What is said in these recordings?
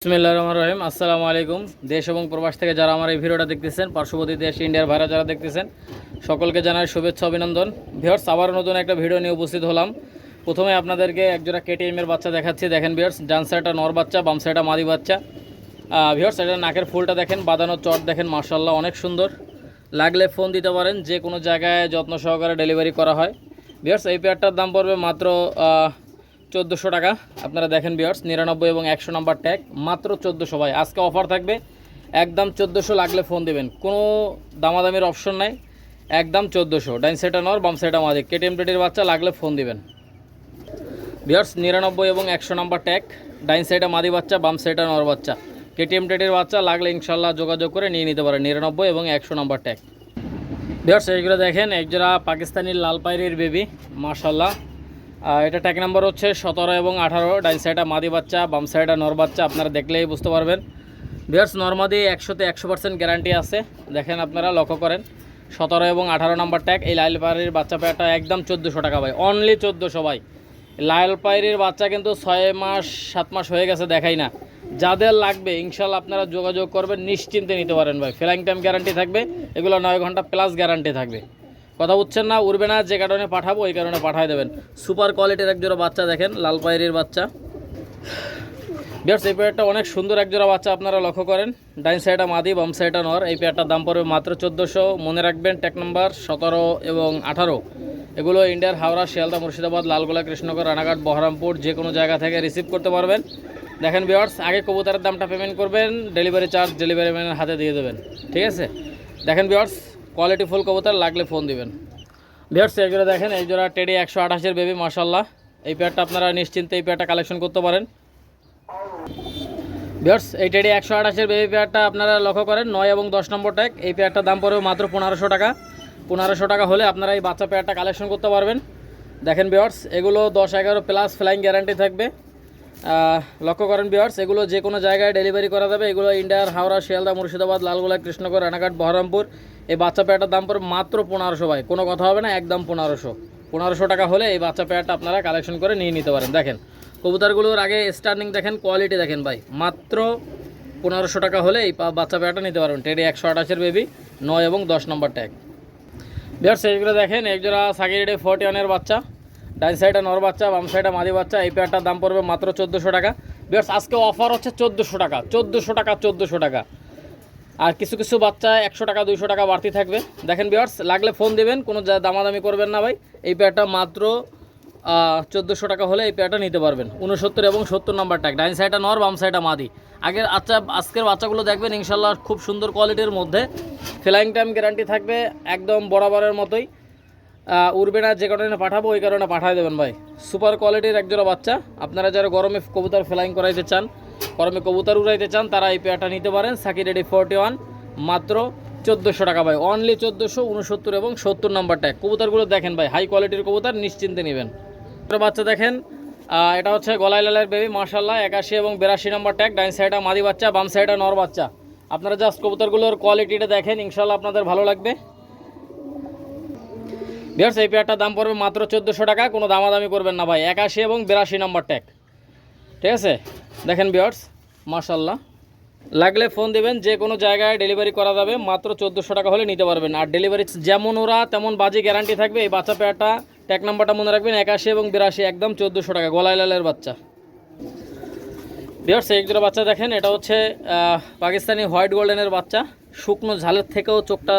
বিসমিল্লাহির রহমানির রহিম। আসসালামু আলাইকুম। দেশ এবং প্রবাস থেকে যারা আমার এই ভিডিওটা দেখতেছেন, পার্শ্ববর্তী দেশ ইন্ডিয়ার ভাইরা যারা দেখতেছেন, সকলকে জানাই শুভেচ্ছা অভিনন্দন। ভিউয়ার্স, আবার নতুন একটা ভিডিও নিয়ে উপস্থিত হলাম। প্রথমে আপনাদেরকে একজোড়া কেটিএমের বাচ্চা দেখাচ্ছি। দেখেন ভিউয়ার্স, ডান সাইডটা নর বাচ্চা, বাম সাইডটা মাদি বাচ্চা। ভিউয়ার্স, এটা নাকের ফুলটা দেখেন, বাঁধানো চট দেখেন, মাশাআল্লাহ অনেক সুন্দর। লাগলে ফোন দিতে পারেন, যে কোনো জায়গায় যত্ন সহকারে ডেলিভারি করা হয়। ভিউয়ার্স, এই পেয়ারটার দাম পড়বে মাত্র 1400 টাকা। আপনারা দেখেন ভিউয়ার্স, 99 এবং 100 নাম্বার ট্যাগ, মাত্র 1400 ভাই। আজকে অফার থাকবে, একদম 1400। লাগলে ফোন দিবেন, কোনো দামাদামির অপশন নাই, একদম 1400। ডাইন সাইডটা নর, বাম সাইডটা মাদি, কেটিএম টেটির বাচ্চা। লাগলে ফোন দিবেন ভিউয়ার্স, 99 এবং 100 নাম্বার ট্যাগ, ডাইন সাইডে মাদি বাচ্চা, বাম সাইডে নর বাচ্চা, কেটিএম টেটির বাচ্চা। লাগলে ইনশাল্লাহ যোগাযোগ করে নিয়ে নিতে পারেন, 99 এবং 100 নাম্বার ট্যাগ। ভিউয়ার্স, এইগুলো দেখেন, একজোড়া পাকিস্তানি লাল পায়রির বেবি, মাশাআল্লাহ। এটা ট্যাগ নাম্বার হচ্ছে 17 এবং 18। ডাইন সাইডে মাদি বাচ্চা, বাম সাইডে নর বাচ্চা। আপনারা দেখলেই বুঝতে পারবেন। ভিউয়ার্স, নরমাদি 100তে 100% গ্যারান্টি আছে। দেখেন, আপনারা লক্ষ্য করেন, 17 এবং 18 নাম্বার ট্যাগ। এই লাল পায়রির বাচ্চা পেয়ারটা একদম 1400 টাকা ভাই, অনলি 1400 ভাই। লাল পায়রির বাচ্চা কিন্তু 6 মাস 7 মাস হয়ে গেছে, দেখাই না। যাদের লাগবে ইনশাল্লাহ আপনারা যোগাযোগ করবেন, নিশ্চিন্তে নিতে পারেন ভাই। ফ্লাইং টাইম গ্যারান্টি থাকবে, এগুলো 9 ঘন্টা প্লাস গ্যারান্টি থাকবে। কথা বুঝছেন না? উড়বে না, যে কারণে পাঠাবো ওই কারণে পাঠাই দেবেন। সুপার কোয়ালিটির একজোড়া বাচ্চা দেখেন, লাল পায়রির বাচ্চা। ভিউয়ার্স, এই পেয়ারটা অনেক সুন্দর একজোড়া বাচ্চা, আপনারা লক্ষ্য করেন। ডাইন সাইডটা মাদি, বাম সাইডটা নর। এই পেয়ারটার দাম পড়বে মাত্র 1400। মনে রাখবেন, ট্যাগ নাম্বার 17 এবং 18। এগুলো ইন্ডিয়ার হাওড়া, শিয়ালদা, মুর্শিদাবাদ, লালগোলা, কৃষ্ণনগর, রানাঘাট, বহরমপুর, যে কোনো জায়গা থেকে রিসিভ করতে পারবেন। দেখেন ভিউয়ার্স, আগে কবুতরের দামটা পেমেন্ট করবেন, ডেলিভারি চার্জ ডেলিভারি ম্যানের হাতে দিয়ে দেবেন, ঠিক আছে? দেখেন ভিউয়ার্স, কোয়ালিটি ফুল কবুতর, লাগলে ফোন দিবেন। ভিউয়ার্স, এইগুলো দেখেন, এই জোড়া টেডি 128-এর বেবি, মাশাআল্লাহ। এই পেয়ারটা আপনারা নিশ্চিন্তে এই পেয়ারটা কালেকশন করতে পারেন। ভিউয়ার্স, এই টেডি 128-এর বেবি পেয়ারটা আপনারা লক্ষ্য করেন, 9 এবং 10 নম্বর ট্যাগ। এই পেয়ারটার দাম পড়বে মাত্র 1500 টাকা। 1500 টাকা হলে আপনারা এই বাচ্চা পেয়ারটা কালেকশন করতে পারবেন। দেখেন ভিউয়ার্স, এগুলো 10-11 প্লাস ফ্লাইং গ্যারান্টি থাকবে। লক্ষ্য করেন ভিউয়ার্স, এগুলো যে কোনো জায়গায় ডেলিভারি করা যাবে। এগুলো ইন্ডিয়ার হাওড়া, শিয়ালদা, মুর্শিদাবাদ, লালগোলা, কৃষ্ণনগর, রানাঘাট, বহরমপুর। এই বাচ্চা পেয়ারটার দাম পড়বে মাত্র 1500 ভাই, কোনো কথা হবে না, একদম 1500 টাকা হলে এই বাচ্চা পেয়ারটা আপনারা কালেকশন করে নিয়ে নিতে পারেন। দেখেন কবুতরগুলোর আগে স্টার্নিং দেখেন, কোয়ালিটি দেখেন ভাই। মাত্র 1500 টাকা হলে এই বাচ্চা পেয়ারটা নিতে পারবেন। টেডি 128-এর বেবি, 9 এবং 10 নম্বর ট্যাগ। ভিউয়ার্স, এইগুলো দেখেন, একজোড়া সাকিরেডি 41-এর বাচ্চা। ডাইন সাইডে নর বাচ্চা, বাম সাইডে মাদি বাচ্চা। এই পেয়ারটার দাম পড়বে মাত্র 1400 টাকা। ভিউয়ার্স, আজকে অফার হচ্ছে 1400 টাকা, 1400 টাকা, 1400 টাকা। আর কিছু কিছু বাচ্চা 100 টাকা 200 টাকা বাড়তি থাকবে। দেখেন ভিউয়ার্স, লাগলে ফোন দেবেন, কোনো দামাদামি করবেন না ভাই। এই পেয়ারটা মাত্র 1400 টাকা হলে এই পেয়ারটা নিতে পারবেন। 69 এবং 70 নাম্বার ট্যাগ। ডাইন সাইডটা নর, বাম সাইডটা মাদি। আজকের বাচ্চাগুলো দেখবেন ইনশাল্লাহ খুব সুন্দর কোয়ালিটির মধ্যে, ফ্লাইং টাইম গ্যারান্টি থাকবে, একদম বরাবরের মতোই। উড়বে না, যে কারণে পাঠাবো ওই কারণে পাঠাই দেবেন ভাই। সুপার কোয়ালিটির একজোড়া বাচ্চা। আপনারা যারা গরমে কবুতর ফ্লাইং করাইতে চান, গরমে কবুতর উড়াইতে চান, তারা এই পেয়ারটা নিতে পারেন। সাকিরেডি 41, মাত্র 1400 টাকা ভাই, অনলি 1400। 69 এবং 70 নাম্বার ট্যাগ। কবুতরগুলো দেখেন ভাই, হাই কোয়ালিটির কবুতর, নিশ্চিন্তে নেবেন। বাচ্চা দেখেন, এটা হচ্ছে গলায় লালের বেবি, মাশাআল্লাহ। 81 এবং 82 নাম্বার ট্যাগ। ডাইন সাইডে মাদি বাচ্চা, বাম সাইডে নর বাচ্চা। আপনারা জাস্ট কবুতরগুলোর কোয়ালিটিটা দেখেন, ইনশাল্লাহ আপনাদের ভালো লাগবে। ভিউয়ার্স, এই পেয়ারটার দাম পড়বে মাত্র 1400 টাকা, কোনো দামাদামি করবেন না ভাই। 81 এবং 82 নাম্বার ট্যাগ, ঠিক আছে? দেখেন ভিউয়ার্স, মাশাআল্লাহ। লাগলে ফোন দিবেন, যে কোনো জায়গায় ডেলিভারি করা যাবে, মাত্র 1400 টাকা হলে নিতে পারবেন। আর ডেলিভারি যেমন ওরা তেমন বাজি গ্যারান্টি থাকবে। এই বাচ্চা পেয়ারটা ট্যাগ নাম্বারটা মনে রাখবেন, 81 এবং 82, একদম 1400 টাকা। গলায় লালের বাচ্চা। ভিউয়ার্স, এই দুটো বাচ্চা দেখেন, এটা হচ্ছে পাকিস্তানি হোয়াইট গোল্ডেনের বাচ্চা। শুকনো ঝালের থেকেও চোখটা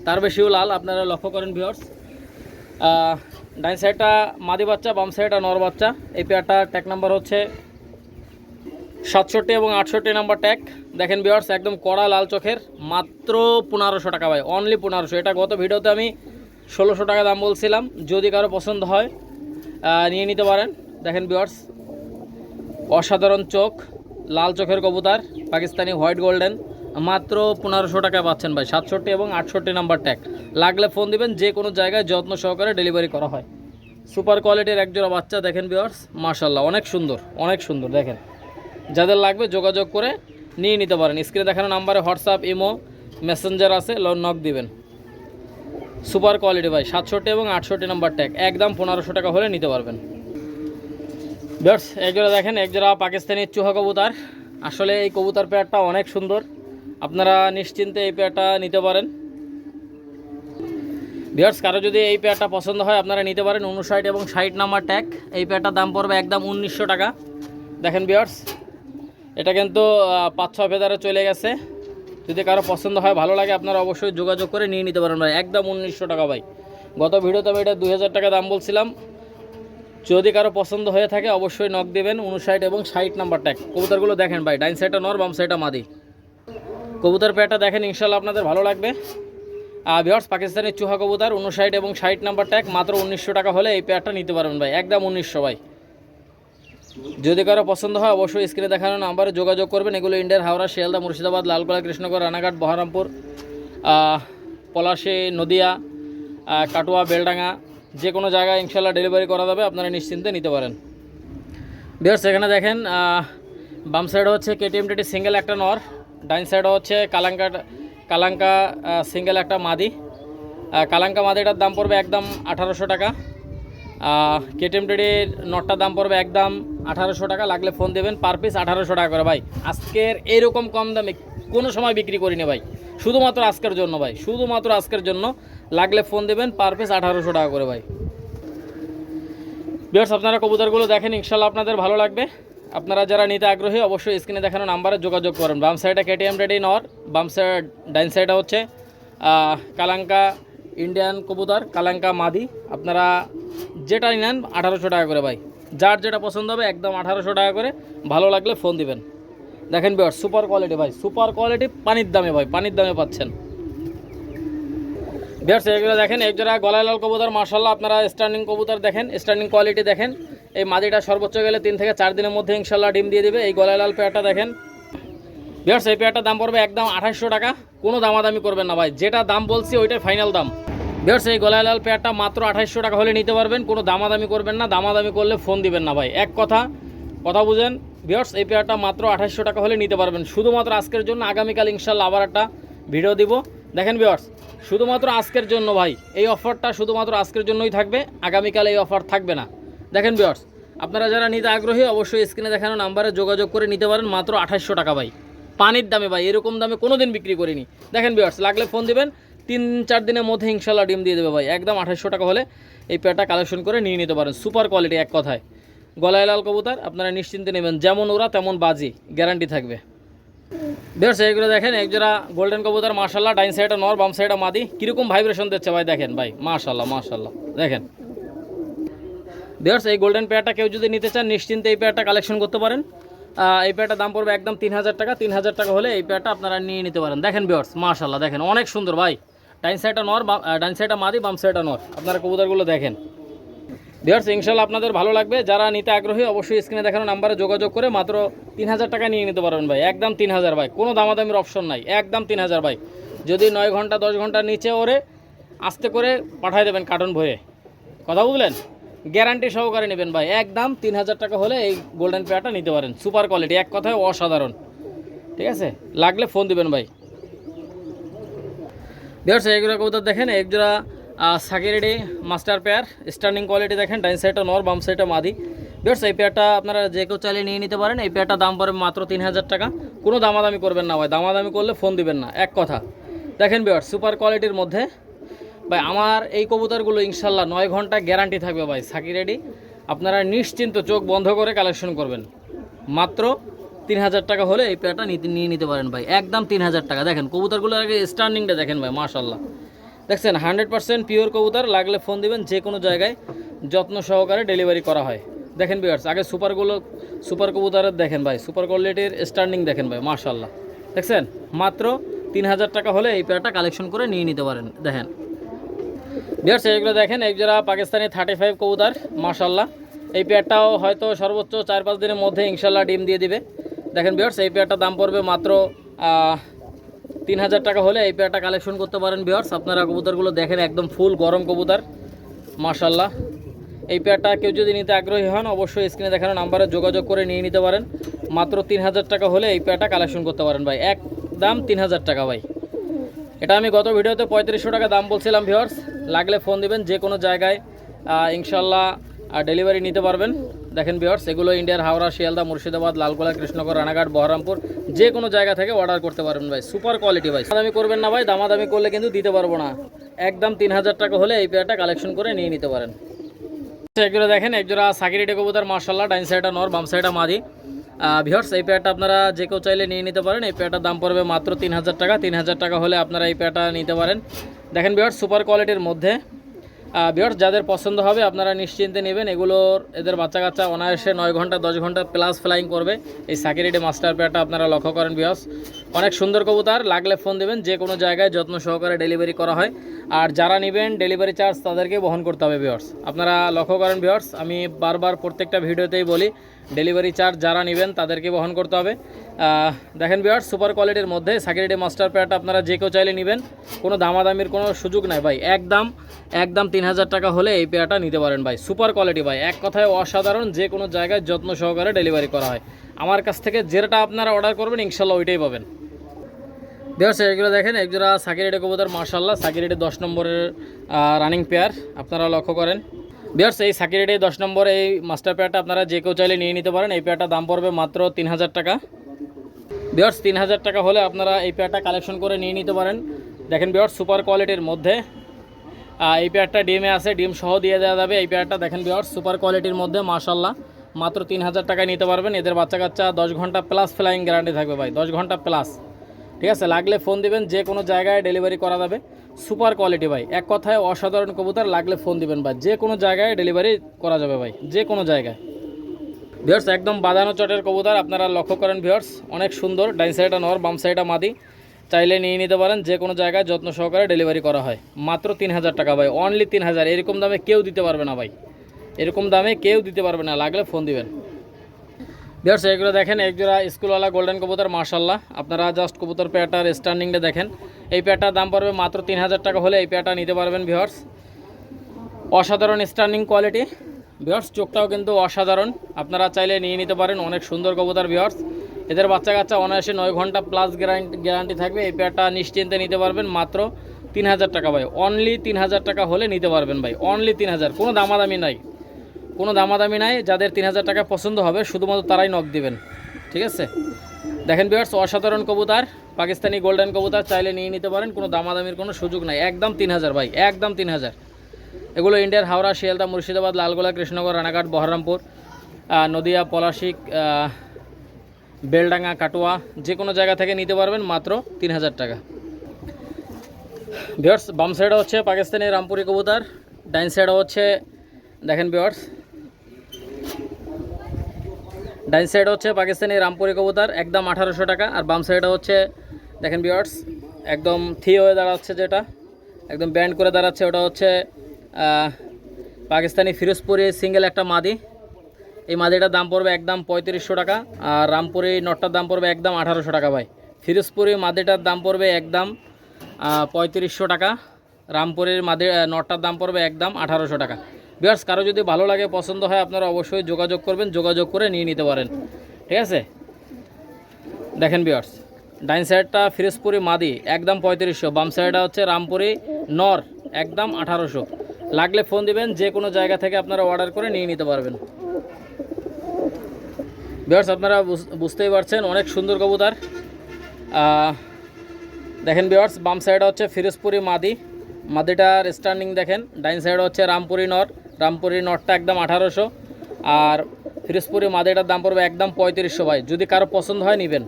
তার বেশিও লাল, আপনারা লক্ষ্য করেন ভিউয়ার্স। ডাইন সাইডটা মাদি বাচ্চা, বাম সাইডটা নর বাচ্চা। এই পেয়ারটা ট্যাগ নাম্বার হচ্ছে 67 এবং 68 নাম্বার ট্যাগ। দেখেন ভিউয়ার্স, একদম কড়া লাল চোখের, মাত্র 1500 টাকা ভাই, অনলি 1500। এটা গত ভিডিওতে আমি 1600 টাকা দাম বলছিলাম, যদি কারো পছন্দ হয় নিয়ে নিতে পারেন। দেখেন ভিউয়ার্স, অসাধারণ চোখ, লাল চোখের কবুতর, পাকিস্তানি হোয়াইট গোল্ডেন, মাত্র 1500 টাকায় পাচ্ছেন ভাই। 67 এবং 68 নাম্বার ট্যাগ। লাগলে ফোন দিবেন, যে কোনো জায়গায় যত্ন সহকারে ডেলিভারি করা হয়। সুপার কোয়ালিটির একজোড়া বাচ্চা দেখেন ভিউয়ার্স, মাশাআল্লাহ, অনেক সুন্দর, অনেক সুন্দর। দেখেন, যাদের লাগবে যোগাযোগ করে নিয়ে নিতে পারেন। স্ক্রিনে দেখানো নাম্বারে হোয়াটসঅ্যাপ, ইমো, মেসেঞ্জার আছে, নক দিবেন। সুপার কোয়ালিটি ভাই, 67 এবং 68 নাম্বার ট্যাগ, একদম 1500 টাকা হলে নিতে পারবেন। ভিউয়ার্স, একজোড়া দেখেন, একজোড়া পাকিস্তানি চুহা কবুতর। আসলে এই কবুতর পেয়ারটা অনেক সুন্দর, আপনারা নিশ্চিন্তে এই পেয়ারটা নিতে পারেন। ভিউয়ার্স, কারো যদি এই পেয়ারটা পছন্দ হয় আপনারা নিতে পারেন। 59 এবং 60 নাম্বার ট্যাগ, এই পেয়ারটার দাম পড়বে একদম 1900 টাকা। দেখেন ভিউয়ার্স, এটা কিন্তু 5-6 ফেদারে চলে গেছে। যদি কারো পছন্দ হয়, ভালো লাগে, আপনারা অবশ্যই যোগাযোগ করে নিয়ে নিতে পারেন ভাই, একদম 1900 টাকা ভাই। গত ভিডিওতে আমি এটা 2000 টাকা দাম বলছিলাম। যদি কারো পছন্দ হয়ে থাকে অবশ্যই নক দেবেন। 59 এবং 60 নাম্বার ট্যাগ। কবুতরগুলো দেখেন ভাই, ডাইন সাইডটা নর, বাম সাইডটা মাদি। কবুতর পেয়ারটা দেখেন, ইনশাল্লাহ আপনাদের ভালো লাগবে। ভিউয়ার্স, পাকিস্তানি চুহা কবুতর 59 এবং 60 নাম্বার ট্যাগ, মাত্র 1900 টাকা হলে এই পেয়ারটা নিতে পারবেন ভাই, একদম 1900 ভাই। যদি কারো পছন্দ হয় অবশ্যই স্ক্রিনে দেখানো নাম্বারে যোগাযোগ করবেন। এগুলো ইন্ডিয়ার হাওড়া, শিয়ালদা, মুর্শিদাবাদ, লালগোলা, কৃষ্ণনগর, রানাঘাট, বহরমপুর, পলাশী, নদিয়া, কাটুয়া, বেলডাঙ্গা, যে কোনো জায়গায় ইনশাল্লাহ ডেলিভারি করা যাবে, আপনারা নিশ্চিন্তে নিতে পারেন। ভিউয়ার্স, এখানে দেখেন বাম সাইডে হচ্ছে KTM-TT সিঙ্গেল একটা নর, ডাইন সাইডে হচ্ছে কালাঙ্কা সিঙ্গেল একটা মাদি। কালাঙ্কা মাদিটার দাম পড়বে একদম 1800 টাকা। KTM-TT নটটার দাম পড়বে একদম 1800 টাকা। লাগলে ফোন দেবেন, পার পিস 1800 টাকা করে ভাই। আজকের এইরকম কম দামে কোনো সময় বিক্রি করিনি ভাই, শুধুমাত্র আজকের জন্য ভাই, শুধুমাত্র আজকের জন্য। লাগলে ফোন দেবেন, পার পিস 1800 টাকা করে ভাই। ভিউয়ার্স, আপনারা কবুতরগুলো দেখেন, ইনশাল্লাহ আপনাদের ভালো লাগবে। আপনারা যারা নিতে আগ্রহী অবশ্যই স্ক্রিনে দেখানো নাম্বারে যোগাযোগ করেন। বাম সাইডে KTM-TT নর, বাম সাইড ডাইন সাইডে হচ্ছে কালাঙ্কা ইন্ডিয়ান কবুতর, কালাঙ্কা মাদি। আপনারা যেটা নেন 1800 টাকা করে ভাই, যার যেটা পছন্দ হবে একদম 1800 টাকা করে। ভালো লাগলে ফোন দিবেন। দেখেন ভিউয়ার্স, সুপার কোয়ালিটি ভাই, সুপার কোয়ালিটি, পানির দামে ভাই, পানির দামে পাচ্ছেন। ভিউয়ার্স, এগুলো দেখেন, এক জোড়া গলায় লাল কবুতর, মাশাআল্লাহ। আপনারা স্ট্যান্ডিং কবুতর দেখেন, স্ট্যান্ডিং কোয়ালিটি দেখেন। এই মাদিটা সর্বোচ্চ গেলে 3 থেকে 4 দিনের মধ্যে ইনশাল্লাহ ডিম দিয়ে দেবে। এই গলায় লাল পেয়ারটা দেখেন ভিউয়ার্স, এই পেয়ারটার দাম পড়বে একদম 2800 টাকা। কোনো দামাদামি করবেন না ভাই, যেটা দাম বলছি ওইটাই ফাইনাল দাম। ভিউয়ার্স, এই গলায় লাল পেয়ারটা মাত্র 2800 টাকা হলে নিতে পারবেন। কোনো দামাদামি করবেন না, দামাদামি করলে ফোন দিবেন না ভাই, এক কথা বুঝেন। ভিউয়ার্স, এই পেয়ারটা মাত্র 2800 টাকা হলে নিতে পারবেন, শুধুমাত্র আজকের জন্য। আগামীকাল ইনশাল্লাহ আবার একটা ভিডিও দিব। দেখেন ভিউয়ার্স, শুধুমাত্র আজকের জন্য ভাই, এই অফারটা শুধুমাত্র আজকের জন্যই থাকবে, আগামীকাল এই অফার থাকবে না। দেখেন ভিউয়ার্স, আপনারা যারা নিতে আগ্রহী অবশ্যই স্ক্রিনে দেখানো নাম্বারে যোগাযোগ করে নিতে পারেন, মাত্র 2800 টাকা ভাই, পানির দামে ভাই। এরকম দামে কোনো দিন বিক্রি করিনি। দেখেন ভিউয়ার্স, লাগলে ফোন দিবেন, 3-4 দিনের মধ্যে ইনশাল্লাহ ডিম দিয়ে দেবে ভাই। একদম 2800 টাকা হলে এই পেয়ারটা কালেকশন করে নিয়ে নিতে পারেন। সুপার কোয়ালিটি, এক কথায় গলায় লাল কবুতর, আপনারা নিশ্চিন্তে নেবেন, যেমন ওরা তেমন বাজি, গ্যারান্টি থাকবে। ভিউয়ার্স, এইগুলো দেখেন, একজোড়া গোল্ডেন কবুতর, মাশাআল্লাহ। ডাইন সাইডে নর, বাম সাইডে মাদি। কীরকম ভাইব্রেশন দিচ্ছে ভাই, দেখেন ভাই, মাশাআল্লাহ মাশাআল্লাহ। দেখেন ভিউয়ার্স, এই গোল্ডেন পেয়ারটা কেউ যদি নিতে চান নিশ্চিন্তে এই পেয়ারটা কালেকশন করতে পারেন। এই পেয়ারটার দাম পড়বে একদম 3000 টাকা। 3000 টাকা হলে এই পেয়ারটা আপনারা নিয়ে নিতে পারেন। দেখেন ভিউয়ার্স, মাশাআল্লাহ, দেখেন অনেক সুন্দর ভাই। ডাইন সাইডটা নর, ডাইন সাইডটা মাদি, বাম সাইডটা নর। আপনারা কবুতরগুলো দেখেন ভিউয়ার্স, ইনশাল্লাহ আপনাদের ভালো লাগবে। যারা নিতে আগ্রহী অবশ্যই স্ক্রিনে দেখানো নাম্বারে যোগাযোগ করে মাত্র 3000 টাকা নিয়ে নিতে পারবেন ভাই, একদম 3000 ভাই। কোনো দামাদামির অপশন নাই, একদম 3000 ভাই। যদি 9 ঘন্টা 10 ঘন্টার নিচে ওরে আস্তে করে পাঠিয়ে দেবেন কার্টন ভরে, কথা বুঝলেন, গ্যারান্টি সহকারে নেবেন ভাই। একদম 3000 টাকা হলে এই গোল্ডেন পেয়ারটা নিতে পারেন। সুপার কোয়ালিটি, এক কথায় অসাধারণ, ঠিক আছে। লাগলে ফোন দিবেন ভাই। ভিউয়ার্স, এইগুলো কবুতর দেখেন, একজোড়া সাকিরেডি মাস্টার পেয়ার, স্ট্যান্ডিং কোয়ালিটি দেখেন। ডাইন সাইডটা নর, বাম সাইডটা মাদি। ভিউয়ার্স, এই পেয়ারটা আপনারা যে কেউ চাইলে নিয়ে নিতে পারেন। এই পেয়ারটা দাম পড়বে মাত্র 3000 টাকা। কোনো দামাদামি করবেন না ভাই, দামাদামি করলে ফোন দিবেন না, এক কথা। দেখেন ভিউয়ার্স, সুপার কোয়ালিটির মধ্যে ভাই, আমার এই কবুতরগুলো ইনশাল্লাহ 9 ঘন্টা গ্যারান্টি থাকবে ভাই, সাকিরেডি। আপনারা নিশ্চিন্ত চোখ বন্ধ করে কালেকশন করবেন। মাত্র 3000 টাকা হলে এই পেয়ারটা নিয়ে নিতে পারেন ভাই, একদম 3000 টাকা। দেখেন কবুতরগুলো আগে স্ট্যান্ডিংটা দেখেন ভাই, মাশাআল্লাহ। দেখছেন 100% পিওর কবুতর। লাগলে ফোন দিবেন, যে কোনো জায়গায় যত্ন সহকারে ডেলিভারি করা হয়। দেখেন ভিউয়ার্স, আগে সুপার কবুতরের দেখেন ভাই, সুপার কোয়ালিটির স্ট্যান্ডিং দেখেন ভাই, মাশাআল্লাহ। দেখছেন, মাত্র 3000 টাকা হলে এই পেয়ারটা কালেকশন করে নিয়ে নিতে পারেন। দেখেন ভিউয়ার্স, এইগুলো দেখেন, একজোড়া পাকিস্তানি 35 কবুতর, মাশাআল্লাহ। এই পেয়ারটাও হয়তো সর্বোচ্চ 4-5 দিনের মধ্যে ইনশাল্লাহ ডিম দিয়ে দিবে। দেখেন ভিউয়ার্স, এই পেয়ারটার দাম পড়বে মাত্র 3000 টাকা হলে এই পেয়ারটা কালেকশন করতে পারেন। ভিউয়ার্স, আপনারা কবুতরগুলো দেখেন, একদম ফুল গরম কবুতর, মাশাআল্লাহ। এই পেয়ারটা কেউ যদি নিতে আগ্রহী হন অবশ্যই স্ক্রিনে দেখানো নাম্বারে যোগাযোগ করে নিয়ে নিতে পারেন। মাত্র 3000 টাকা হলে এই পেয়ারটা কালেকশন করতে পারেন ভাই, একদম 3000 টাকা ভাই। এটা আমি গত ভিডিওতে 3500 টাকা দাম বলছিলাম। ভিউয়ার্স, লাগলে ফোন দিবেন, যে কোনো জায়গায় ইনশাল্লাহ ডেলিভারি নিতে পারবেন। দেখেন ভিউয়ার্স, এগুলো ইন্ডিয়ার হাওড়া, শিয়ালদা, মুর্শিদাবাদ, লালগোলা, কৃষ্ণনগর, রানাঘাট, বহরমপুর যে কোনো জায়গা থেকে অর্ডার করতে পারবেন ভাই। সুপার কোয়ালিটি ভাই, দামাদামি করবেন না ভাই, দামাদামি করলে কিন্তু দিতে পারবো না। একদম 3000 টাকা হলে এই পেয়ারটা কালেকশন করে নিয়ে নিতে পারেন। এগুলো দেখেন একজোড়া সাকিরিডে কবুতর মাশাআল্লাহ, ডাইন সাইডটা নর, বাম সাইডটা মাদি। ভিউয়ার্স, এই পেয়ারটা আপনারা যে কেউ চাইলে নিয়ে নিতে পারেন। এই পেয়ারটার দাম পড়বে মাত্র 3000 টাকা। 3000 টাকা হলে আপনারা এই পেয়ারটা নিতে পারেন। দেখেন ভিউয়ার্স, সুপার কোয়ালিটির মধ্যে ভিউয়ার্স যাদের পছন্দ হবে আপনারা নিশ্চিন্তে নেবেন। এগুলোর এদের বাচ্চা কাচ্চা অনায়াসে 9 ঘন্টা 10 ঘন্টা প্লাস ফ্লাইং করবে। এই সাকিরিডে মাস্টার পেয়ারটা আপনারা লক্ষ্য করেন ভিউয়ার্স, অনেক সুন্দর কবুতর। লাগলে ফোন দেবেন, যে কোনো জায়গায় যত্ন সহকারে ডেলিভারি করা হয়। আর যারা নেবেন ডেলিভারি চার্জ তাদেরকে বহন করতে হবে ভিউয়ার্স। আপনারা লক্ষ্য করেন ভিউয়ার্স, আমি বারবার প্রত্যেকটা ভিডিওতেই বলি ডেলিভারি চার্জ যারা নেবেন তাদেরকে বহন করতে হবে। দেখেন ভিউয়ার্স, সুপার কোয়ালিটির মধ্যে সাকিরিডে মাস্টার পেয়ারটা আপনারা যে কেউ চাইলে নেবেন, কোনো দামাদামির কোনো সুযোগ নাই ভাই। একদম 3000 টাকা হলে এই পেয়ারটা নিতে পারেন ভাই। সুপার কোয়ালিটি ভাই, এক কথায় অসাধারণ। যে কোনো জায়গায় যত্ন সহকারে ডেলিভারি করা হয়। আমার কাছ থেকে যেটা আপনারা অর্ডার করবেন ইনশাল্লাহ ওইটাই পাবেন। ভিউয়ার্স, এগুলো দেখেন একজোড়া সাকিরিডে কবুতর মাশাআল্লাহ, সাকিরিডে 10 নম্বরের রানিং পেয়ার আপনারা লক্ষ্য করেন। ভিউয়ার্স, এই সাকিরিডে 10 নম্বর এই মাস্টার পেয়ারটা আপনারা যে কেউ চাইলে নিয়ে নিতে পারেন। এই পেয়ারটার দাম পড়বে মাত্র 3000 টাকা। ভিউয়ার্স, 3000 টাকা হলে আপনারা এই পেয়ারটা কালেকশন করে নিয়ে নিতে পারেন। দেখেন ভিউয়ার্স, সুপার কোয়ালিটির মধ্যে এই পেয়ারটা ডিমে আছে, ডিম সহ দিয়ে দেওয়া যাবে। এই পেয়ারটা দেখেন ভিউয়ার্স, সুপার কোয়ালিটির মধ্যে মাশাআল্লাহ, মাত্র 3000 টাকায় নিতে পারবেন। এদের বাচ্চা কাচ্চা 10 ঘন্টা প্লাস ফ্লাইং গ্যারান্টি থাকবে ভাই, 10 ঘন্টা প্লাস। ঠিক আছে, লাগলে ফোন দিবেন, যে কোনো জায়গায় ডেলিভারি করা যাবে। সুপার কোয়ালিটি ভাই, এক কথায় অসাধারণ কবুতর। লাগলে ফোন দিবেন ভাই, যে কোনো জায়গায় ডেলিভারি করা যাবে ভাই, যে কোনো জায়গায়। ভিউয়ার্স, একদম বাঁধানো চটের কবুতর আপনারা লক্ষ্য করেন ভিউয়ার্স, অনেক সুন্দর। ডাইন সাইডটা নর, বাম সাইডটা মাদি। চাইলে নিয়ে নিতে পারেন, যে কোনো জায়গায় যত্ন সহকারে ডেলিভারি করা হয়। মাত্র 3000 টাকা ভাই, অনলি 3000। এরকম দামে কেউ দিতে পারবে না ভাই, এরকম দামে কেউ দিতে পারবে না। লাগলে ফোন দিবেন। ভিউয়ার্স, এগুলো দেখেন একজোড়া স্কুলওয়ালা গোল্ডেন কবুতর মাশাআল্লাহ। আপনারা জাস্ট কবুতর পেয়ারটার স্ট্যান্ডিংটা দেখেন। এই পেয়ারটার দাম পড়বে মাত্র 3000 টাকা হলে এই পেয়ারটা নিতে পারবেন ভিউয়ার্স। অসাধারণ স্ট্যান্ডিং কোয়ালিটি ভিউয়ার্স, চোখটাও কিন্তু অসাধারণ। আপনারা চাইলে নিয়ে নিতে পারেন, অনেক সুন্দর কবুতর ভিউয়ার্স। এদের বাচ্চা কাচ্চা অনায়াসে 9 ঘন্টা প্লাস গ্যারান্টি থাকবে। এই পেয়ারটা নিশ্চিন্তে নিতে পারবেন মাত্র 3000 টাকা ভাই, অনলি 3000 টাকা হলে নিতে পারবেন ভাই, অনলি 3000। কোনো দামাদামি নাই, কোনো দামাদামি নাই। যাদের 3000 টাকা পছন্দ হবে শুধুমাত্র তারাই নক দিবেন। ঠিক আছে, দেখেন ভিউয়ার্স, অসাধারণ কবুতর, পাকিস্তানি গোল্ডেন কবুতর। চাইলে নিয়ে নিতে পারেন, কোনো দামাদামির কোনো সুযোগ নাই। একদম 3000 ভাই, একদম 3000। এগুলো ইন্ডিয়ার হাওড়া, শিয়ালদা, মুর্শিদাবাদ, লালগোলা, কৃষ্ণনগর, রানাঘাট, বহরমপুর, নদিয়া, পলাশিক, বেলডাঙ্গা, কাটোয়া যে কোনো জায়গা থেকে নিতে পারবেন মাত্র 3000 টাকা। ভিউয়ার্স, বাম সাইডে হচ্ছে পাকিস্তানি রামপুরি কবুতর, ডাইন সাইডে হচ্ছে দেখেন ভিউয়ার্স, ডাইন সাইডে হচ্ছে পাকিস্তানি রামপুরি কবুতর, একদম 1800 টাকা। আর বাম সাইডে হচ্ছে দেখেন ভিউয়ার্স, একদম থি হয়ে দাঁড়াচ্ছে, যেটা একদম ব্যান্ড করে দাঁড়াচ্ছে, ওটা হচ্ছে পাকিস্তানি ফিরোজপুরি সিঙ্গেল একটা মাদি। এই মাদিটার দাম পড়বে একদম 3500 টাকা। আর রামপুরি নটটার দাম পড়বে একদম 1800 টাকা ভাই। ফিরোজপুরি মাদিটার দাম পড়বে একদম 3500 টাকা। রামপুরের নটটার দাম পড়বে একদম 1800 টাকা। ভিউয়ার্স, কারো যদি ভালো লাগে, পছন্দ হয়, আপনারা অবশ্যই যোগাযোগ করবেন, যোগাযোগ করে নিয়ে নিতে পারেন। ঠিক আছে, দেখেন ভিউয়ার্স, ডাইন সাইডটা ফিরোজপুরি মাদি একদম 3500, বাম সাইডটা হচ্ছে রামপুরি নর একদম 1800। লাগলে ফোন দিবেন, যে কোনো জায়গা থেকে আপনারা অর্ডার করে নিয়ে নিতে পারবেন। ভিউয়ার্স, আপনারা বুঝতেই পারছেন, অনেক সুন্দর কবুতর। দেখেন ভিউয়ার্স, বাম সাইডে হচ্ছে ফিরোজপুরি মাদিটার স্ট্যান্ডিং দেখেন। ডাইন সাইডে হচ্ছে রামপুরি নটটা একদম 1800। আর ফিরোজপুরি মাদিটার দাম পড়বে একদম 3500 ভাই। যদি কারো পছন্দ হয় নেবেন।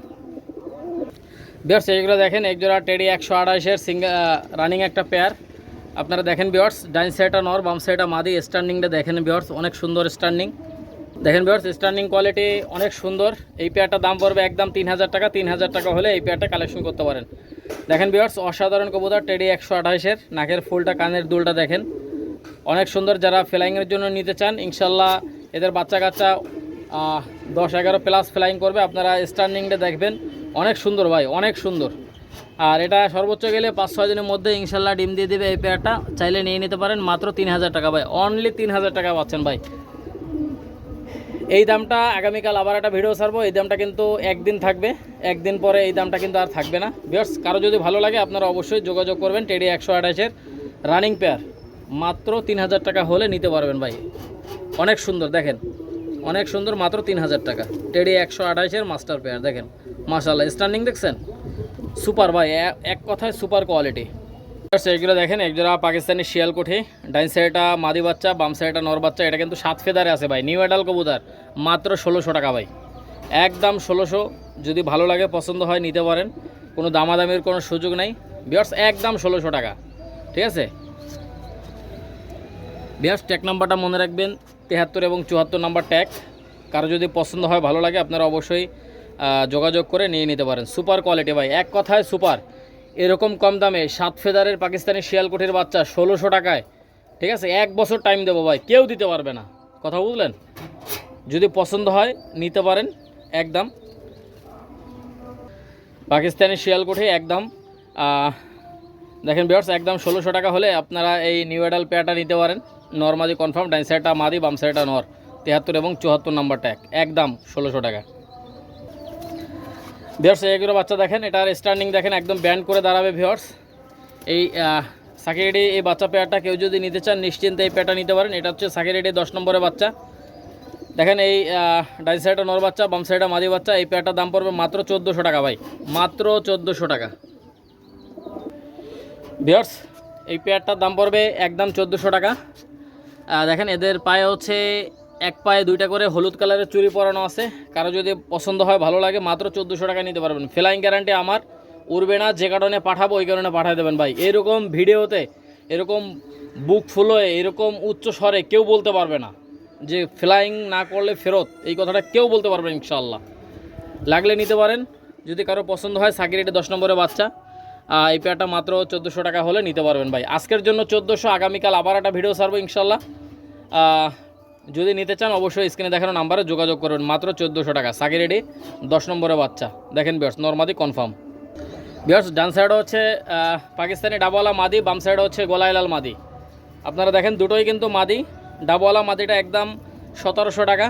ভিউয়ার্স, এইগুলো দেখেন একজোড়া টেডি 128-এর রানিং একটা পেয়ার আপনারা দেখেন ভিউয়ার্স। ডাইন সাইডটা নর, বাম সাইডটা মাদি। স্ট্যান্ডিংটা দেখেন ভিউয়ার্স, অনেক সুন্দর স্ট্যান্ডিং। দেখেন ভিউয়ার্স, স্ট্যান্ডিং কোয়ালিটি অনেক সুন্দর। এই পেয়ারটার দাম পড়বে একদম 3000 টাকা। 3000 টাকা হলে এই পেয়ারটা কালেকশন করতে পারেন। দেখেন ভিউয়ার্স, অসাধারণ কবুতর, টেডি 128-এর। নাকের ফুলটা, কানের দুলটা দেখেন, অনেক সুন্দর। যারা ফ্লাইংয়ের জন্য নিতে চান, ইনশাল্লাহ এদের বাচ্চা কাচ্চা 10-11 প্লাস ফ্লাইং করবে। আপনারা স্ট্যান্ডিংটা দেখবেন, অনেক সুন্দর ভাই, অনেক সুন্দর। আর এটা সর্বোচ্চ গেলে 5-6 দিনের মধ্যে ইনশাল্লাহ ডিম দিয়ে দেবে। এই পেয়ারটা চাইলে নিয়ে নিতে পারেন মাত্র 3000 টাকা ভাই, অনলি 3000 টাকা পাচ্ছেন ভাই। এই দামটা আগামীকাল আবার একটা ভিডিও ছাড়বো। এই দামটা কিন্তু একদিন থাকবে, একদিন পরে এই দামটা কিন্তু আর থাকবে না। ভিউয়ার্স, কারো যদি ভালো লাগে আপনারা অবশ্যই যোগাযোগ করবেন। টেডি 128-এর রানিং পেয়ার মাত্র 3000 টাকা হলে নিতে পারবেন ভাই। অনেক সুন্দর, দেখেন অনেক সুন্দর, মাত্র 3000 টাকা। টেডি 128-এর মাস্টার পেয়ার দেখেন, মাশাআল্লাহ স্ট্যান্ডিং দেখছেন, সুপার ভাই, এক কথায় সুপার কোয়ালিটি। এগুলো দেখেন একজোড়া পাকিস্তানি শিয়ালকুঠি, ডাইন সাইডটা মাদি বাচ্চা, বাম সাইডটা নর বাচ্চা। এটা কিন্তু 7 ফেদারে আছে ভাই, নিউ অ্যাডাল কবুতর, মাত্র 1600 টাকা ভাই, একদম 1600। যদি ভালো লাগে পছন্দ হয় নিতে পারেন, কোনো দামাদামির কোনো সুযোগ নেই ভিউয়ার্স, একদম 1600 টাকা, ঠিক আছে ভিউয়ার্স। ট্যাগ নাম্বারটা মনে রাখবেন, 73 এবং 74 নাম্বার ট্যাগ। কারো যদি পছন্দ হয় ভালো লাগে আপনারা অবশ্যই যোগাযোগ করে নিয়ে নিতে পারেন। সুপার কোয়ালিটি ভাই, এক কথায় সুপার। এরকম কম দামে 7 ফেদারের পাকিস্তানি শিয়ালকুঠির বাচ্চা 1600 টাকায়, ঠিক আছে, 1 বছর টাইম দেবো ভাই, কেউ দিতে পারবে না, কথা বুঝলেন। যদি পছন্দ হয় নিতে পারেন, একদম পাকিস্তানি শিয়ালকুঠি একদম দেখেন ভিউয়ার্স, একদম 1600 টাকা হলে আপনারা এই নিউ অ্যাডাল পেয়ারটা নিতে পারেন। নর মাদি কনফার্ম, ডাইন সাইডটা মাদি, বাম সাইডটা নর, 73 এবং 74 নাম্বার ট্যাগ, একদম 1600 টাকা ভিউয়ার্স। এগুলো বাচ্চা দেখেন, এটার স্ট্যান্ডিং দেখেন, একদম ব্যান্ড করে দাঁড়াবে ভিউয়ার্স। এই সাকিরেডি এই বাচ্চা পেয়ারটা কেউ যদি নিতে চান নিশ্চিন্তে এই পেয়ারটা নিতে পারেন। এটা হচ্ছে সাকিরেডি 10 নম্বরের বাচ্চা দেখেন। এই ডাইন সাইডটা নর বাচ্চা, বাম সাইডটা মাদি বাচ্চা। এই পেয়ারটার দাম পড়বে মাত্র 1400 টাকা ভাই, মাত্র 1400 টাকা ভিউয়ার্স। এই পেয়ারটার দাম পড়বে একদম 1400 টাকা। দেখেন এদের পায়ে হচ্ছে এক পায়ে 2টা করে হলুদ কালারের চুড়ি পরানো আছে। কারো যদি পছন্দ হয় ভালো লাগে মাত্র 1400 টাকা নিতে পারবেন। ফ্লাইং গ্যারান্টি আমার, উড়বে না, যে কারণে পাঠাবো ওই কারণে পাঠিয়ে দেবেন ভাই। এরকম ভিডিওতে এরকম বুক ফুল হয়ে এরকম উচ্চ স্বরে কেউ বলতে পারবে না যে ফ্লাইং না করলে ফেরত, এই কথাটা কেউ বলতে পারবেন ইনশাআল্লাহ। লাগলে নিতে পারেন, যদি কারো পছন্দ হয়। সাকিরেটে 10 নম্বরের বাচ্চা, এই পেয়ারটা মাত্র 1400 টাকা হলে নিতে পারবেন ভাই। আজকের জন্য 1400, আগামীকাল আবার একটা ভিডিও ছাড়বো ইনশাআল্লাহ। যদি নিতে চান অবশ্যই স্ক্রিনে দেখানো নাম্বারে যোগাযোগ করবেন, মাত্র 1400 টাকা। সাকিরেডি 10 নম্বরের বাচ্চা দেখেন ভিউয়ার্স, নরমাদি কনফার্ম ভিউয়ার্স। ডান সাইডে হচ্ছে পাকিস্তানি ডাবওয়ালা মাদি, বাম সাইডে হচ্ছে গোলাইলাল মাদি। আপনারা দেখেন দুটোই কিন্তু মাদি। ডাবওয়ালা মাদিটা একদম 1700 টাকা,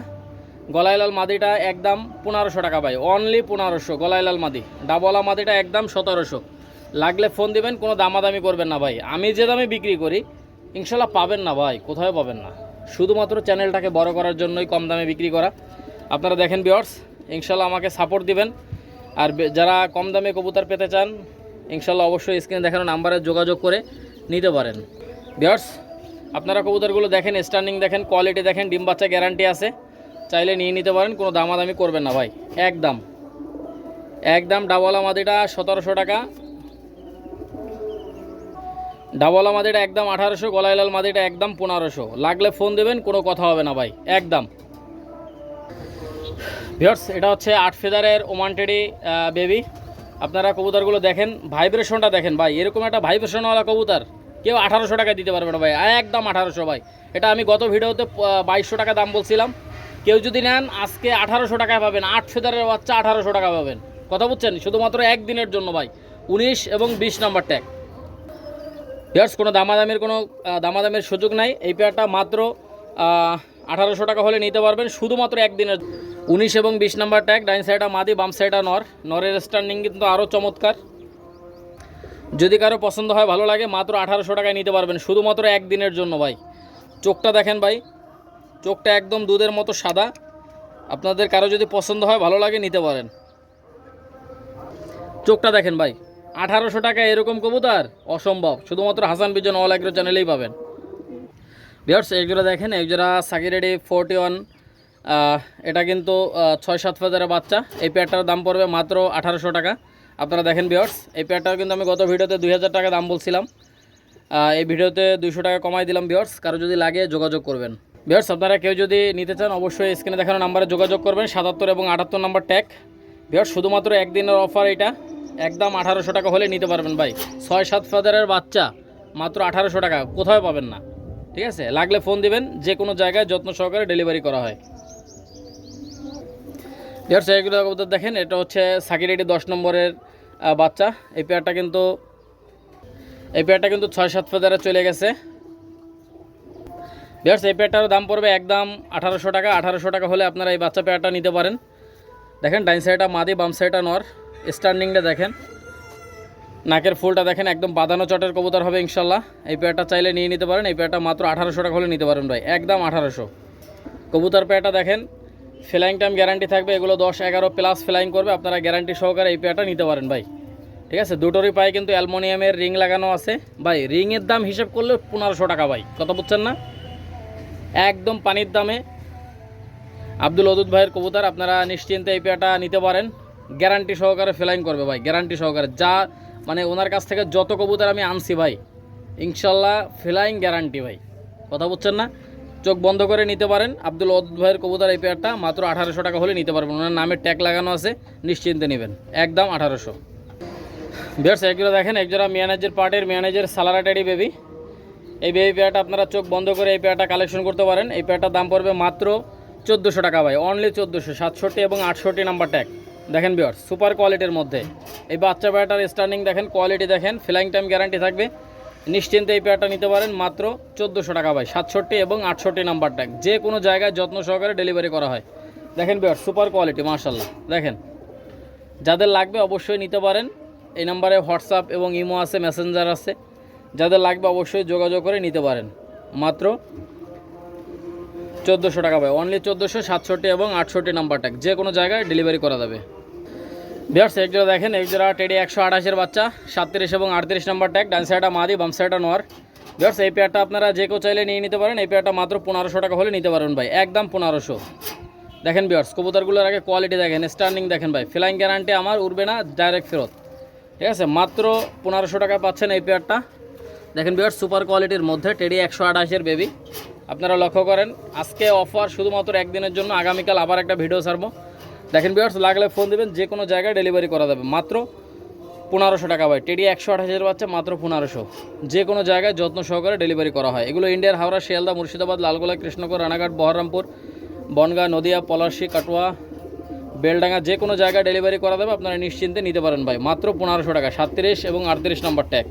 গলাইলাল মাদিটা একদম 1500 টাকা ভাই, অনলি 1500 গলাইলাল মাদি। ডাবওয়ালা মাদিটা একদম 1700। লাগলে ফোন দিবেন, কোনো দামাদামি করবেন না ভাই। আমি যে দামে বিক্রি করি ইনশাল্লাহ পাবেন না ভাই, কোথাও পাবেন না। শুধুমাত্র চ্যানেলটাকে বড় করার জন্যই কম দামে বিক্রি করা। আপনারা দেখেন ভিউয়ার্স, ইনশাল্লাহ আমাকে সাপোর্ট দিবেন। আর যারা কম দামে কবুতর পেতে চান ইনশাল্লাহ অবশ্যই স্ক্রিনে দেখানো নাম্বারে যোগাযোগ করে নিতে পারেন ভিউয়ার্স। আপনারা কবুতরগুলো দেখেন, স্ট্যান্ডিং দেখেন, কোয়ালিটি দেখেন, ডিম বাচ্চা গ্যারান্টি আছে, চাইলে নিয়ে নিতে পারেন, কোনো দামাদামি করবেন না ভাই। একদম একদম ডাবওয়ালা মাদিটা 1700 টাকা, ডাবওয়ালা মাদিটা একদম 1800, গলাইলাল মাদিটা একদম 1500। লাগলে ফোন দেবেন, কোনো কথা হবে না ভাই, একদম ভিউয়ার্স। এটা হচ্ছে 8 ফেদারের ওমান টেডি বেবি। আপনারা কবুতরগুলো দেখেন, ভাইব্রেশনটা দেখেন ভাই, এরকম একটা ভাইব্রেশনওয়ালা কবুতর কেউ 1800 টাকা দিতে পারবে না ভাই, একদম 1800 ভাই। এটা আমি গত ভিডিওতে 2200 টাকা দাম বলছিলাম। কেউ যদি নেন আজকে 1800 টাকায় পাবেন, 8 ফেদারের বাচ্চা 1800 টাকা পাবেন, কথা বুঝছেন, শুধুমাত্র একদিনের জন্য ভাই। 19 এবং 20 নাম্বার ট্যাগ ভিউয়ার্স, কোনো দামাদামের সুযোগ নাই। এই পেয়ারটা মাত্র 1800 টাকা হলে নিতে পারবেন, শুধুমাত্র একদিনের। 19 এবং 20 নাম্বার ট্যাগ, ডাইন সাইডটা মাদি, বাম সাইডটা নর। নরের স্ট্যান্ডিং কিন্তু আরও চমৎকার। যদি কারো পছন্দ হয় ভালো লাগে মাত্র 1800 টাকায় নিতে পারবেন, শুধুমাত্র একদিনের জন্য ভাই। চোখটা দেখেন ভাই, চোখটা একদম দুধের মতো সাদা। আপনাদের কারো যদি পছন্দ হয় ভালো লাগে নিতে পারেন। চোখটা দেখেন ভাই, 1800 টাকায় এরকম কবুতর অসম্ভব, শুধুমাত্র হাসান বিজন অল এগ্রো চ্যানেলেই পাবেন ভিউয়ার্স। এইগুলো দেখেন, একজোড়া সাকিরেডি 41, এটা কিন্তু 6-7 ফেদারের বাচ্চা। এই পেয়ারটার দাম পড়বে মাত্র 1800 টাকা। আপনারা দেখেন ভিউয়ার্স, এই পেয়ারটাও কিন্তু আমি গত ভিডিওতে 2000 টাকা দাম বলছিলাম, এই ভিডিওতে 200 টাকা কমাই দিলাম ভিউয়ার্স। কারো যদি লাগে যোগাযোগ করবেন ভিউয়ার্স। আপনারা কেউ যদি নিতে চান অবশ্যই স্ক্রিনে দেখানো নাম্বারে যোগাযোগ করবেন, 77 এবং 78 নাম্বার ট্যাগ ভিউয়ার্স। শুধুমাত্র একদিনের অফার এটা, একদম 1800 টাকা হলে নিতে পারবেন ভাই। 6-7 ফেদারের বাচ্চা মাত্র 1800 টাকা, কোথাও পাবেন না, ঠিক আছে। লাগলে ফোন দিবেন, যে কোনো জায়গায় যত্ন সহকারে ডেলিভারি করা হয় ভিউয়ার্স। এগুলো কবুতর দেখেন, এটা হচ্ছে সাকিরেডি 10 নম্বরের বাচ্চা। এই পেয়ারটা কিন্তু 6-7 ফেদারে চলে গেছে ভিউয়ার্স। এই পেয়ারটার দাম পড়বে একদম 1800 টাকা। 1800 টাকা হলে আপনারা এই বাচ্চা পেয়ারটা নিতে পারেন। দেখেন ডাইন সাইডটা মাদি, বাম সাইডটা নর। স্ট্যান্ডিংটা দেখেন, নাকের ফুলটা দেখেন, একদম বাঁধানো চটের কবুতর হবে ইনশাল্লাহ। এই পেয়ারটা চাইলে নিয়ে নিতে পারেন। এই পেয়ারটা মাত্র 1800 টাকা হলে নিতে পারেন ভাই, একদম 1800। কবুতর পেয়ারটা দেখেন, ফ্লাইং টাইম গ্যারান্টি থাকবে, এগুলো 10-11 প্লাস ফ্লাইং করবে, আপনারা গ্যারান্টি সহকারে এই পেয়ারটা নিতে পারেন ভাই। ঠিক আছে, দুটোরই পায়ে কিন্তু অ্যালুমিনিয়ামের রিং লাগানো আছে ভাই। রিংয়ের দাম হিসাব করলে 1500 টাকা ভাই, কথা বুঝছেন না? একদম পানির দামে আব্দুল ওদুদ ভাইয়ের কবুতর, আপনারা নিশ্চিন্তে এই পেয়ারটা নিতে পারেন। গ্যারান্টি সহকারে ফ্লাইং করবে ভাই, গ্যারান্টি সহকারে। যা মানে ওনার কাছ থেকে যত কবুতর আমি আনছি ভাই, ইনশাল্লাহ ফ্লাইং গ্যারান্টি ভাই, কথা বুঝছেন না? চোখ বন্ধ করে নিতে পারেন আব্দুল ওদুদ ভাইয়ের কবুতর। এই পেয়ারটা মাত্র 1800 টাকা হলে নিতে পারবেন, ওনার নামে ট্যাগ লাগানো আছে, নিশ্চিন্তে নেবেন, একদম 1800। ভিউয়ার্স একজোড়া দেখেন, একজোড়া মিয়ানাজের পার্টের মিয়ানাজের সালারা টেডি বেবি। এই বেবি পেয়ারটা আপনারা চোখ বন্ধ করে এই পেয়ারটা কালেকশন করতে পারেন। এই পেয়ারটার দাম পড়বে মাত্র 1400 টাকা ভাই, অনলি 1400। 67 এবং 68 নাম্বার ট্যাগ দেখেন ভিউয়ার্স, সুপার কোয়ালিটির মধ্যে। এই বাচ্চা পেয়ারটার স্টার্নিং দেখেন, কোয়ালিটি দেখেন, ফ্লাইং টাইম গ্যারান্টি থাকবে, নিশ্চিন্তে এই পেয়ারটা নিতে পারেন মাত্র 1400 টাকা ভাই। 67 এবং 68 নাম্বার ট্যাগ, যে কোনো জায়গায় যত্ন সহকারে ডেলিভারি করা হয়। দেখেন ভিউয়ার্স, সুপার কোয়ালিটি মাশাআল্লাহ। দেখেন, যাদের লাগবে অবশ্যই নিতে পারেন। এই নাম্বারে হোয়াটসঅ্যাপ এবং ইমো আছে, মেসেঞ্জার আছে, যাদের লাগবে অবশ্যই যোগাযোগ করে নিতে পারেন। মাত্র 1400 টাকা ভাই, অনলি 1400। 67 এবং 68 নাম্বার ট্যাগ, যে কোনো জায়গায় ডেলিভারি করা যাবে। ভিউয়ার্স একজোড়া দেখেন, একজোড়া টেডি 128-এর বাচ্চা, 37 এবং 38 নাম্বার ট্যাগ, ডান সাইডটা মাদি, বাম সাইডটা নোয়ার। ভিউয়ার্স এই পেয়ারটা আপনারা যে কেউ চাইলে নিয়ে নিতে পারেন। এই পেয়ারটা মাত্র 1500 টাকা হলে নিতে পারবেন ভাই, একদম 1500। দেখেন ভিউয়ার্স, কবুতরগুলোর আগে কোয়ালিটি দেখেন, স্টার্নিং দেখেন ভাই, ফ্লাইং গ্যারান্টি আমার, উড়বে না, ডাইরেক্ট ফেরত। ঠিক আছে, মাত্র 1500 টাকা পাচ্ছেন এই পেয়ারটা। দেখেন ভিউয়ার্স, সুপার কোয়ালিটির মধ্যে টেডি 128-এর বেবি। আপনারা লক্ষ্য করেন, আজকে অফার শুধুমাত্র একদিনের জন্য, আগামীকাল আবার একটা ভিডিও ছাড়বো। দেখেন ভিউয়ার্স, লাগলে ফোন দেবেন, যে কোনো জায়গায় ডেলিভারি করা যাবে, মাত্র 1500 টাকা ভাই। টেডি 128-এর বাচ্চা, মাত্র 1500, যে কোনো জায়গায় যত্ন সহকারে ডেলিভারি করা হয়। এগুলো ইন্ডিয়ার হাওড়া, শিয়ালদা, মুর্শিদাবাদ, লালগোলা, কৃষ্ণনগর, রানাঘাট, বহরমপুর, বনগাঁ, নদিয়া, পলাশী, কাটোয়া, বেলডাঙ্গা, যে কোনো জায়গায় ডেলিভারি করা যাবে, আপনারা নিশ্চিন্তে নিতে পারেন ভাই, মাত্র 1500 টাকা। 37 এবং 38 নম্বর ট্যাগ।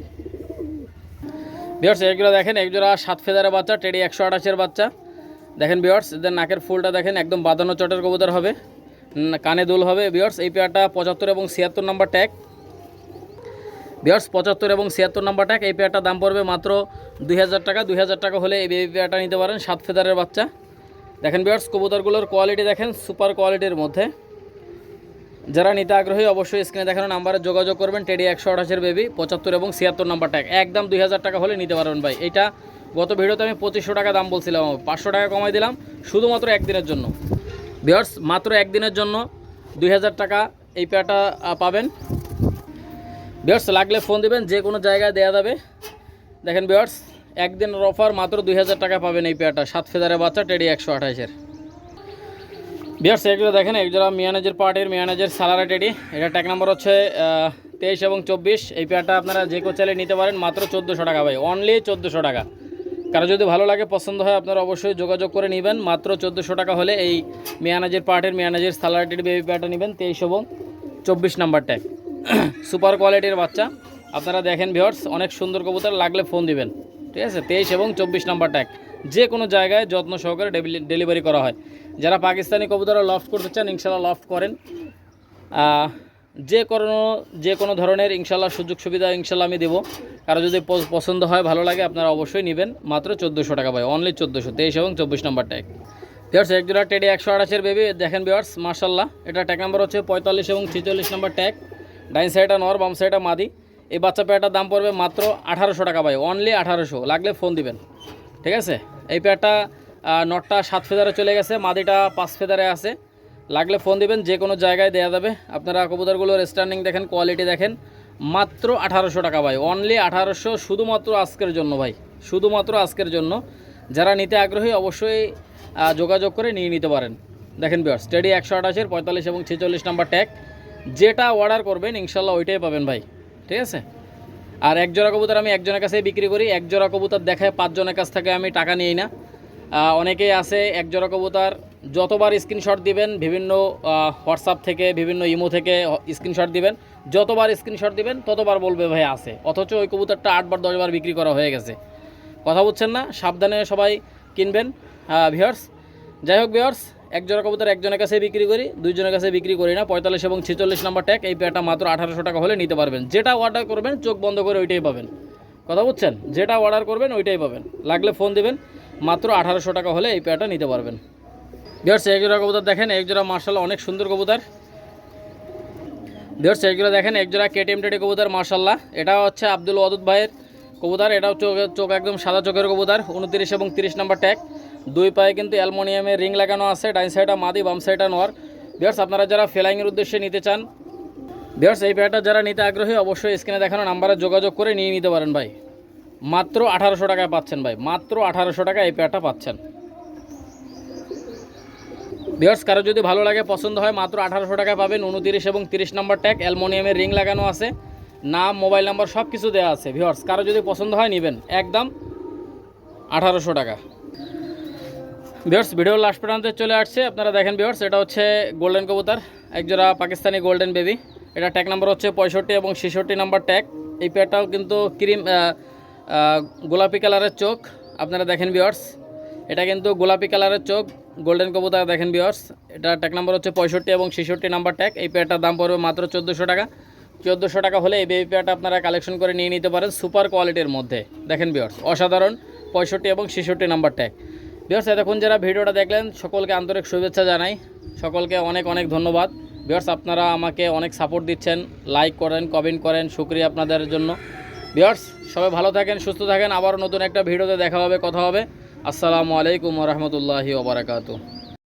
ভিউয়ার্স এগুলো দেখেন, একজোড়া 7 ফেদারের বাচ্চা, টেডি 128-এর বাচ্চা। দেখেন ভিউয়ার্স, এদের নাকের ফুলটা দেখেন, একদম বাঁধানো চটের কবুতর হবে, কানে দুল হবে। ভিউয়ার্স এই পেয়ারটা 75 এবং 76 নম্বর ট্যাগ। ভিউয়ার্স 75 এবং 76 নম্বর ট্যাগ। এই পেয়ারটার দাম পড়বে মাত্র 2000 টাকা। 2000 টাকা হলে এই পেয়ারটা নিতে পারেন, 7 ফেদারের বাচ্চা। দেখেন ভিউয়ার্স, কবুতরগুলোর কোয়ালিটি দেখেন, সুপার কোয়ালিটির মধ্যে। যারা নিতে আগ্রহী অবশ্যই স্ক্রিনে দেখানো নাম্বারে যোগাযোগ করবেন। টেডি 128-এর বেবি, 75 এবং 76 নম্বর ট্যাগ, একদম 2000 টাকা হলে নিতে পারবেন ভাই। এটা গত ভিডিওতে আমি 2500 টাকা দাম বলছিলাম, 500 টাকা কমাই দিলাম শুধুমাত্র একদিনের জন্য। ভিউয়ার্স মাত্র একদিনের জন্য 2000 টাকা এই পেয়ারটা পাবেন। ভিউয়ার্স লাগলে ফোন দিবেন, যে কোনো জায়গায় দেওয়া যাবে। দেখেন ভিউয়ার্স, একদিনের অফার, মাত্র 2000 টাকা পাবেন এই পেয়ারটা, 7 ফেদারের বাচ্চা, টেডি 128-এর। ভিউয়ার্স এগুলো দেখেন, একজোড়া মিয়ানাজের পার্টের মিয়ানাজের সালারা টেডি। এটা ট্যাগ নাম্বার হচ্ছে 23 এবং 24। এই পেয়ারটা আপনারা যে কেউ চাইলে নিতে পারেন, মাত্র 1400 টাকা ভাই, অনলি 1400 টাকা। কারো যদি ভালো লাগে, পছন্দ হয়, আপনারা অবশ্যই যোগাযোগ করে নেবেন। মাত্র 1400 টাকা হলে এই মিয়ানাজের পার্টের মিয়ানাজের সালারা টেডি বেবি পেয়ারটা নেবেন, 23 এবং 24 নাম্বার ট্যাগ, সুপার কোয়ালিটির বাচ্চা। আপনারা দেখেন ভিউয়ার্স, অনেক সুন্দর কবুতর, লাগলে ফোন দিবেন। ঠিক আছে, 23 এবং 24 নাম্বার ট্যাগ, যে কোনো জায়গায় যত্ন সহকারে ডেলিভারি করা হয়। যারা পাকিস্তানি কবুতর লফট করতে চান, ইনশাল্লাহ লফট করেন, যে কোনো ধরনের ইনশাল্লাহ সুযোগ সুবিধা ইনশাল্লাহ আমি দেবো। কারো যদি পছন্দ হয়, ভালো লাগে, আপনারা অবশ্যই নেবেন, মাত্র 1400 টাকা ভাই, অনলি 1400। 23 এবং 24 নাম্বার ট্যাগ। ভিউয়ার্স একজোড়া টেডি 128-এর বেবি। দেখেন ভিউয়ার্স মাশাআল্লাহ, এটা ট্যাগ নাম্বার হচ্ছে 45 এবং 46 নাম্বার ট্যাগ, ডাইন সাইডটা নর, বাম সাইডটা মাদি। এই বাচ্চা পেয়ারটার দাম পড়বে মাত্র 1800 টাকা ভাই, অনলি 1800, লাগলে ফোন দিবেন। ঠিক আছে, এই পেয়ারটা নটটা 7 ফেদারে চলে গেছে, মাদিটা 5 ফেদারে আছে, লাগলে ফোন দিবেন, যে কোনো জায়গায় দেওয়া যাবে। আপনারা কবুতরগুলোর স্ট্যান্ডিং দেখেন, কোয়ালিটি দেখেন, মাত্র 1800 টাকা ভাই, অনলি 1800, শুধুমাত্র আজকের জন্য ভাই, শুধুমাত্র আজকের জন্য। যারা নিতে আগ্রহী অবশ্যই যোগাযোগ করে নিয়ে নিতে পারেন। দেখেন ভিউয়ার্স, টেডি 128-এর 45 এবং 46 নাম্বার ট্যাগ, যেটা অর্ডার করবেন ইনশাল্লাহ ওইটাই পাবেন ভাই। ঠিক আছে, আর এক জোড়া কবুতর আমি একজনের কাছেই বিক্রি করি, এক জোড়া কবুতর দেখায় 5 জনের কাছ থেকে আমি টাকা নিই না। অনেকেই আছে এক জোড়া কবুতর যতবার স্ক্রিনশট দিবেন, বিভিন্ন হোয়াটসঅ্যাপ থেকে, বিভিন্ন ইমো থেকে স্ক্রিনশট দিবেন, যতবার স্ক্রিনশট দিবেন ততবার বলবে ভাই আছে, অথচ ওই কবুতরটা 8 বার 10 বার বিক্রি করা হয়ে গেছে। কথা বুঝছেন না, সাবধানে সবাই কিনবেন ভিউয়ার্স। যাই হোক ভিউয়ার্স, এক জোড়া কবুতর একজনের কাছে বিক্রি করি, 2 জনের কাছে বিক্রি করি না। 45 এবং 46 নাম্বার ট্যাগ, এই পেয়ারটা মাত্র 1800 টাকা হলে নিতে পারবেন। যেটা অর্ডার করবেন চোখ বন্ধ করে ওইটাই পাবেন। কথা বুঝছেন, যেটা অর্ডার করবেন ওইটাই পাবেন, লাগলে ফোন দিবেন। মাত্র 1800 টাকা হলে এই পেয়ারটা নিতে পারবেন। ভিউয়ার্স এক জোড়া কবুতর দেখেন, এক জোড়া মার্শাল্লাহ অনেক সুন্দর কবুতর। ভিউয়ার্স এইগুলো দেখেন এক জোড়া কেটিএম টেডি কবুতর মার্শাল্লাহ। এটা হচ্ছে আব্দুল ওয়াদুদ ভাইয়ের কবুতর। এটাও চোখ একদম সাদা চোখের কবুতর, 29 এবং 30 নম্বর ট্যাগ। দুই পায়ে কিন্তু অ্যালুমিনিয়ামের রিং লাগানো আছে, ডাইন সাইডটা মাদি বাম সাইডটা নর। ভিউয়ার্স আপনারা যারা ফ্লাইংয়ের উদ্দেশ্যে নিতে চান, ভিউয়ার্স এই পেয়ারটা যারা নিতে আগ্রহী অবশ্যই স্ক্রিনে দেখানো নাম্বারে যোগাযোগ করে নিয়ে নিতে পারেন ভাই। মাত্র 1800 টাকায় পাচ্ছেন ভাই, মাত্র 1800 টাকা এই পেয়ারটা পাচ্ছেন। ভিউয়ার্স কারো যদি ভালো লাগে পছন্দ হয় মাত্র 1800 টাকা পাবেন। 29 এবং 30 নম্বর ট্যাগ, অ্যালুমিনিয়ামের রিং লাগানো আছে, নাম মোবাইল নাম্বার সব কিছু দেওয়া আছে। ভিউয়ার্স কারো যদি পছন্দ হয় নেবেন, একদম 1800 টাকা। ভিউয়ার্স ভিডিওর লাস্ট পর্যন্ত চলে আসছে, আপনারা দেখেন ভিউয়ার্স এটা হচ্ছে গোল্ডেন কবুতর, একজোড়া পাকিস্তানি গোল্ডেন বেবি। এটা ট্যাগ নাম্বার হচ্ছে 65 এবং 66 নম্বর ট্যাগ। এই পেয়ারটাও কিন্তু ক্রিম গোলাপি কালারের চোখ, আপনারা দেখেন ভিউয়ার্স এটা কিন্তু গোলাপি কালারের চোখ গোল্ডেন কবুতর দেখেন ভিউয়ার্স। এটা ট্যাগ নাম্বার হচ্ছে 65 এবং 66 নাম্বার ট্যাগ। এই পেয়ারটার দাম পড়বে মাত্র 1400 টাকা। 1400 টাকা হলে এই বেবি পেয়ারটা আপনারা কালেকশন করে নিয়ে নিতে পারেন সুপার কোয়ালিটির মধ্যে। দেখেন ভিউয়ার্স অসাধারণ, 65 এবং 66 নাম্বার ট্যাগ। ভিউয়ার্স এতক্ষণ যারা ভিডিওটা দেখলেন সকলকে আন্তরিক শুভেচ্ছা জানাই, সকলকে অনেক অনেক ধন্যবাদ। ভিউয়ার্স আপনারা আমাকে অনেক সাপোর্ট দিচ্ছেন, লাইক করেন, কমেন্ট করেন, শুকরিয়া আপনাদের জন্য। ভিউয়ার্স সবাই ভালো থাকেন, সুস্থ থাকেন, আবার নতুন একটা ভিডিওতে দেখা হবে, কথা হবে। আসসালামু আলাইকুম ওয়া রাহমাতুল্লাহি ওয়া বারাকাতুহু।